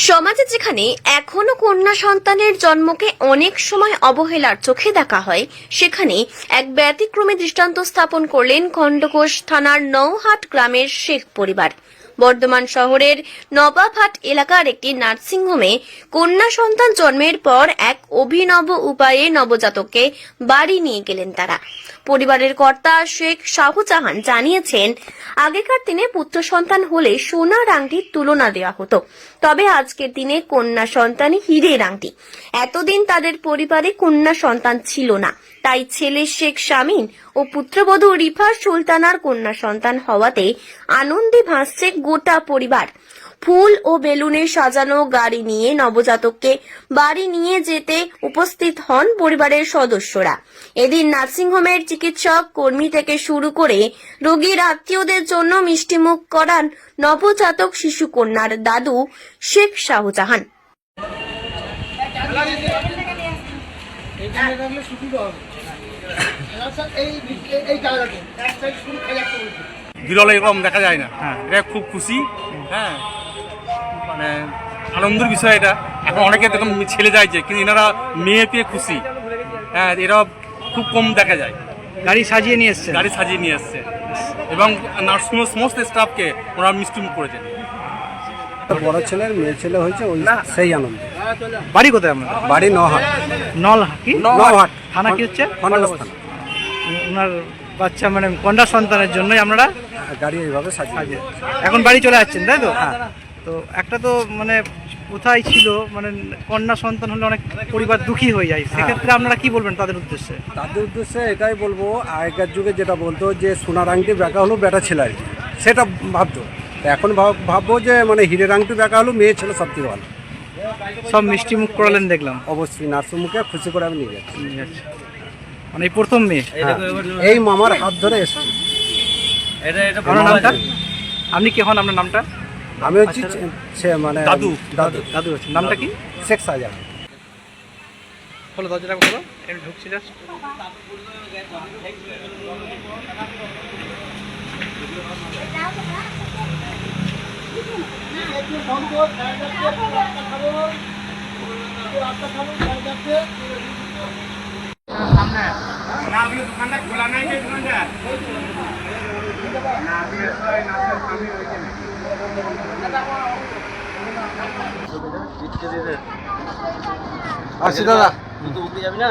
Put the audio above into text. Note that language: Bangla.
সমাজে যেখানে এখনো কন্যা সন্তানের জন্মকে অনেক সময় অবহেলার চোখে দেখা হয়, সেখানে এক ব্যতিক্রমী দৃষ্টান্ত স্থাপন করলেন খণ্ডঘোষ থানার নৌহাট গ্রামের শেখ পরিবার। বর্ধমান শহরের নবাবহাট এলাকার একটি নার্সিংহোমে কন্যা সন্তান জন্মের পর এক অভিনব উপায়ে নবজাতককে বাড়ি নিয়ে গেলেন তারা। পরিবারের কর্তা শেখ শাহজাহান জানিয়েছেন, আগেকার দিনে পুত্র সন্তান হলে সোনার আংটির তুলনা দেওয়া হতো, তবে আজকের দিনে কন্যা সন্তানই হীরের আংটি। এতদিন তাদের পরিবারে কন্যা সন্তান ছিল না, তাই ছেলে শেখ শামীম ও পুত্রবধূ রিফা সুলতানার কন্যা সন্তান হওয়াতে আনন্দে ভাসছে গোটা পরিবার। ফুল ও বেলুনে সাজানো গাড়ি নিয়ে নবজাতককে বাড়ি নিয়ে যেতে উপস্থিত হন পরিবারের সদস্যরা। এদিন নার্সিংহোমের চিকিৎসক কর্মী থেকে শুরু করে রোগীর আত্মীয়দের জন্য মিষ্টিমুখ করান নবজাতক শিশু কন্যার দাদু শেখ শাহজাহান। বিরল এরকম দেখা যায় না। এটা খুব খুশি, হ্যাঁ, মানে আনন্দের বিষয় এটা। এখন অনেকে দেখুন ছেলে যাইছে, কিন্তু এনারা মেয়ে পেয়ে খুশি। হ্যাঁ, এরা খুব কম দেখা যায়। গাড়ি সাজিয়ে নিয়ে এসছে, গাড়ি সাজিয়ে নিয়ে এসছে এবং নার্সিংহোমের সমস্ত স্টাফকে ওনারা মিষ্টিমুখ করেছেন। বড় ছেলের মেয়ে ছেলে হয়েছে, ওই সেই আনন্দ। বাড়ি কোথায় আপনার? বাড়ি নহাট। নলহাটি নহাট থানা কি হচ্ছে? খণ্ডঘোষ থানা। ওনার বাচ্চা মানে কন্যা সন্তানের জন্যই আপনারা গাড়ি এইভাবে সাজিয়ে এখন বাড়ি চলে যাচ্ছেন, তাই তো? হ্যাঁ। তো একটা তো মানে কোথায় ছিল, মানে কন্যা সন্তান হলে অনেক পরিবার দুঃখী হয়ে যায়, সেক্ষেত্রে আপনারা কি বলবেন তাদের উদ্দেশ্যে? তাদের উদ্দেশ্যে এটাই বলবো, আগেকার যুগে যেটা বলতো যে সোনার আংটি বেঁকা হলো বেটা ছেলে, আর কি, সেটা ভাবতো। এখন ভাববো যে মানে হীরের আংটি বেঁকা হলো মেয়ে ছেলে সব থেকে ভালো। সব মিষ্টি মুখ করালেন দেখলাম। অবশ্যই নার্সের মুখে খুশি করে আমি নিয়ে যাচ্ছি। মানে এই প্রথম মেয়ে? এই মামার হাত ধরে এসেছি। আপনার নামটা? আপনি কি হন? আপনার নামটা? আমি হচ্ছি মানে দাদু। দাদু দাদু হচ্ছে। নামটা কি? শেখ শাহজাহান। খোলো, দরজাটা খোলো, একটু ঢুকছি জাস্ট। আসি দাদা। তুই তো উঠে যাবি না?